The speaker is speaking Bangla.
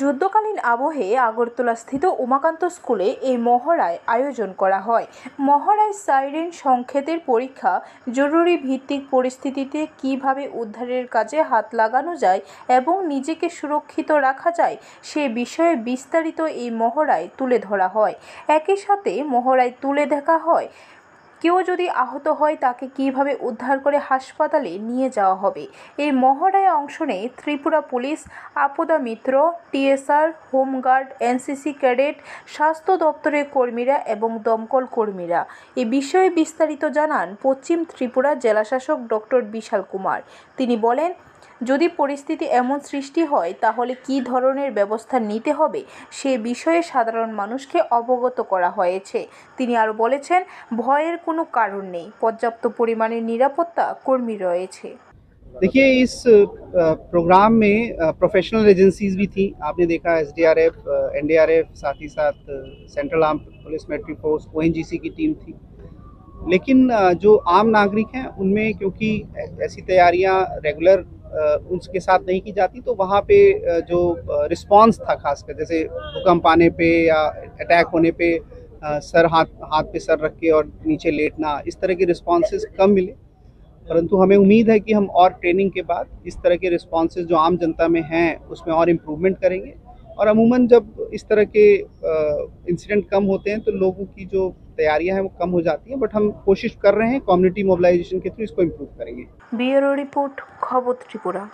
যুদ্ধকালীন আবহে আগরতলাস্থিত উমাকান্ত স্কুলে এই মহড়ায় আয়োজন করা হয়। মহড়ায় সাইরেন সংকেতের পরীক্ষা, জরুরি ভিত্তিক পরিস্থিতিতে কিভাবে উদ্ধারের কাজে হাত লাগানো যায় এবং নিজেকে সুরক্ষিত রাখা যায় সে বিষয়ে বিস্তারিত এই মহড়ায় তুলে ধরা হয়। একই সাথে মহড়ায় তুলে দেখা হয় কেউ যদি আহত হয় তাকে কিভাবে উদ্ধার করে হাসপাতালে নিয়ে যাওয়া হবে। এই মহড়ায় অংশ নেয় ত্রিপুরা পুলিশ, আপদা মিত্র, টিএসআর, হোমগার্ড, এনসিসি ক্যাডেট, স্বাস্থ্য দপ্তরের কর্মীরা এবং দমকল কর্মীরা। এ বিষয়ে বিস্তারিত জানান পশ্চিম ত্রিপুরা জেলাশাসক ডক্টর বিশাল কুমার। তিনি বলেন, যদি পরিস্থিতি এমন সৃষ্টি হয় তাহলে কী ধরনের ব্যবস্থা নিতে হবে সে বিষয়ে সাধারণ মানুষকে অবগত করা হয়েছে। তিনি আরও বলেছেন, ভয়ের কোনো কারণ নেই, পর্যাপ্ত পরিমাণে নিরাপত্তা কর্মী রয়েছে। देखिए इस प्रोग्राम में प्रोफेशनल एजेंसीज भी थी। आपने देखा एसडीआरएफ, एनडीआरएफ, साथ ही साथ central arm police, military force, ONGC की टीम थी। लेकिन जो आम नागरिक हैं उनमें क्योंकि ऐसी तैयारियां रेगुलर उसके साथ नहीं की जाती, तो वहाँ पे जो रिस्पांस था, खासकर जैसे भूकंप आने पे या अटैक होने पे सर हाथ पे सर रख के और नीचे लेटना, इस तरह के रिस्पॉन्सेज कम मिले। परंतु हमें उम्मीद है कि हम और ट्रेनिंग के बाद इस तरह के रिस्पॉन्सेज जो आम जनता में हैं उसमें और इम्प्रूवमेंट करेंगे। और अमूमन जब इस तरह के इंसिडेंट कम होते हैं तो लोगों की जो तैयारियां हैं वो कम हो जाती हैं, बट हम कोशिश कर रहे हैं कम्युनिटी मोबिलाइजेशन के थ्रू इसको इम्प्रूव करेंगे। ब्यूरो रिपोर्ट, खबर त्रिपुरा।